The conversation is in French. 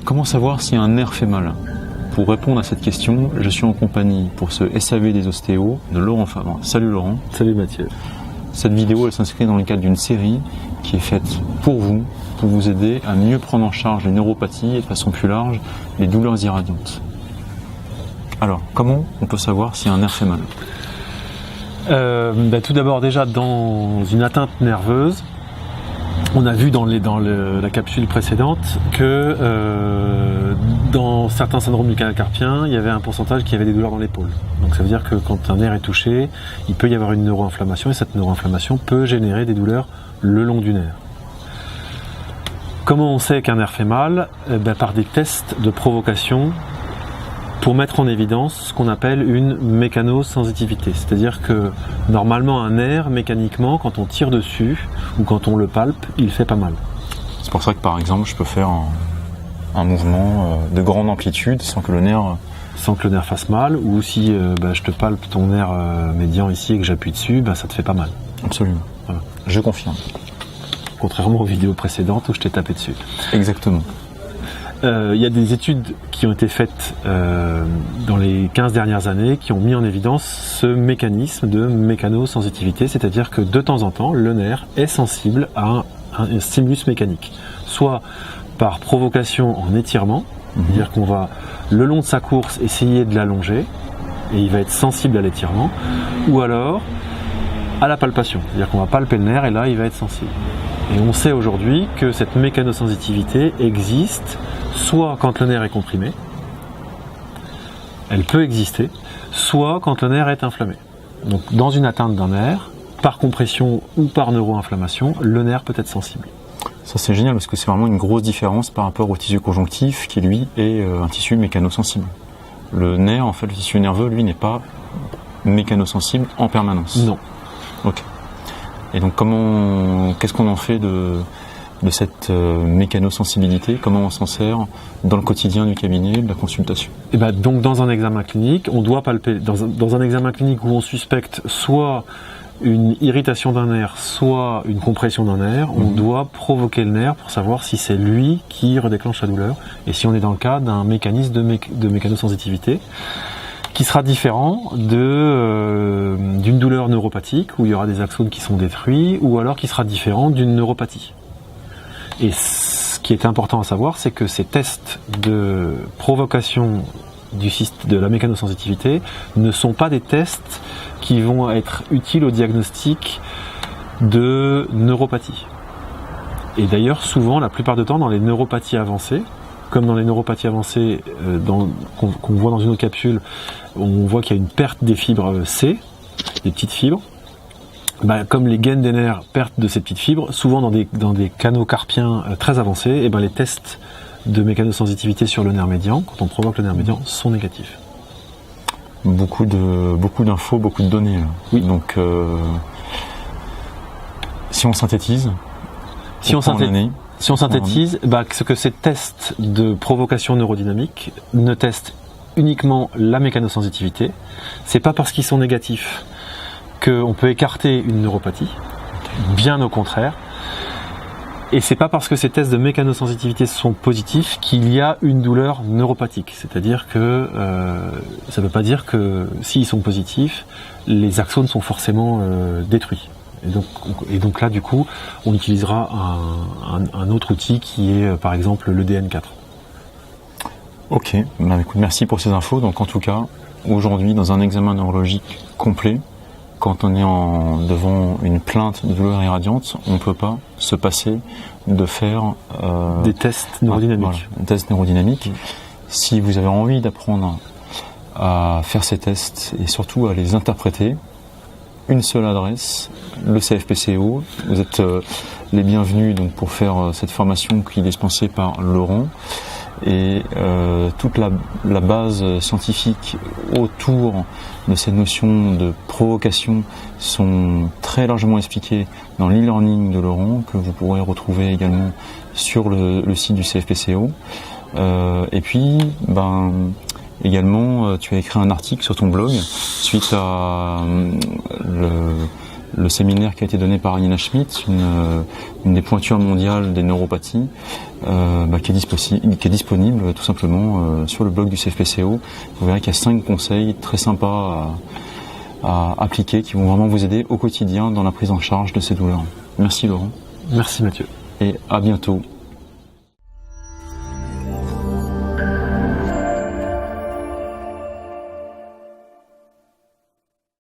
Comment savoir si un nerf fait mal? Pour répondre à cette question, je suis en compagnie pour ce SAV des ostéos de Laurent Favre. Salut Laurent. Salut Mathieu. Cette vidéo elle s'inscrit dans le cadre d'une série qui est faite pour vous aider à mieux prendre en charge les neuropathies et de façon plus large les douleurs irradiantes. Alors, comment on peut savoir si un nerf fait mal? Tout d'abord, déjà dans une atteinte nerveuse, on a vu dans la capsule précédente que dans certains syndromes du canal carpien, il y avait un pourcentage qui avait des douleurs dans l'épaule. Donc ça veut dire que quand un nerf est touché, il peut y avoir une neuroinflammation et cette neuroinflammation peut générer des douleurs le long du nerf. Comment on sait qu'un nerf fait mal? Par des tests de provocation pour mettre en évidence ce qu'on appelle une mécanosensitivité. C'est-à-dire que normalement un nerf, mécaniquement, quand on tire dessus ou quand on le palpe, il fait pas mal. C'est pour ça que par exemple je peux faire un mouvement de grande amplitude sans que le nerf fasse mal, ou si je te palpe ton nerf médian ici et que j'appuie dessus, ça te fait pas mal. Absolument. Voilà. Je confirme. Contrairement aux vidéos précédentes où je t'ai tapé dessus. Exactement. Il y a des études qui ont été faites dans les 15 dernières années qui ont mis en évidence ce mécanisme de mécanosensitivité, c'est-à-dire que de temps en temps, le nerf est sensible à un stimulus mécanique, soit par provocation en étirement, c'est-à-dire qu'on va, le long de sa course, essayer de l'allonger, et il va être sensible à l'étirement, ou alors à la palpation, c'est-à-dire qu'on va palper le nerf et là il va être sensible. Et on sait aujourd'hui que cette mécanosensitivité existe soit quand le nerf est comprimé, elle peut exister, soit quand le nerf est inflammé. Donc dans une atteinte d'un nerf, par compression ou par neuroinflammation, le nerf peut être sensible. Ça c'est génial parce que c'est vraiment une grosse différence par rapport au tissu conjonctif qui lui est un tissu mécanosensible. Le nerf, en fait, le tissu nerveux, lui, n'est pas mécanosensible en permanence. Non. Ok. Et donc qu'est-ce qu'on en fait de cette mécanosensibilité? Comment on s'en sert dans le quotidien du cabinet, de la consultation? Donc dans un examen clinique, on doit palper, dans un examen clinique où on suspecte soit une irritation d'un nerf, soit une compression d'un nerf, on doit provoquer le nerf pour savoir si c'est lui qui redéclenche la douleur et si on est dans le cas d'un mécanisme de mécanosensitivité qui sera différent d'une douleur neuropathique où il y aura des axones qui sont détruits, ou alors qui sera différent d'une neuropathie. Et ce qui est important à savoir, c'est que ces tests de provocation de la mécanosensitivité ne sont pas des tests qui vont être utiles au diagnostic de neuropathie. Et d'ailleurs, souvent, la plupart du temps, dans les neuropathies avancées, comme dans les neuropathies avancées qu'on voit dans une autre capsule, on voit qu'il y a une perte des fibres C, des petites fibres. Comme les gaines des nerfs perdent de ces petites fibres, souvent dans des canaux carpiens très avancés, les tests de mécanosensitivité sur le nerf médian, quand on provoque le nerf médian, sont négatifs. Beaucoup d'infos, beaucoup de données. Là. Oui. Donc, si on synthétise, ce que ces tests de provocation neurodynamique ne testent uniquement la mécanosensitivité, c'est pas parce qu'ils sont négatifs qu'on peut écarter une neuropathie, bien au contraire, et c'est pas parce que ces tests de mécanosensitivité sont positifs qu'il y a une douleur neuropathique, c'est-à-dire que ça veut pas dire que s'ils sont positifs, les axones sont forcément détruits. Et donc là, du coup, on utilisera un autre outil qui est, par exemple, le DN4. Ok, écoute, merci pour ces infos. Donc en tout cas, aujourd'hui, dans un examen neurologique complet, quand on est devant une plainte de douleur irradiante, on ne peut pas se passer de faire des tests neurodynamiques. Voilà, un test neurodynamique. Si vous avez envie d'apprendre à faire ces tests et surtout à les interpréter, une seule adresse, le CFPCO. Vous êtes les bienvenus donc, pour faire cette formation qui est dispensée par Laurent. Et toute la base scientifique autour de ces notions de provocation sont très largement expliquées dans l'e-learning de Laurent, que vous pourrez retrouver également sur le site du CFPCO. Et puis, également, tu as écrit un article sur ton blog suite à le séminaire qui a été donné par Nina Schmidt, une des pointures mondiales des neuropathies, qui est disponible tout simplement sur le blog du CFPCO. Vous verrez qu'il y a 5 conseils très sympas à appliquer qui vont vraiment vous aider au quotidien dans la prise en charge de ces douleurs. Merci Laurent. Merci Mathieu. Et à bientôt.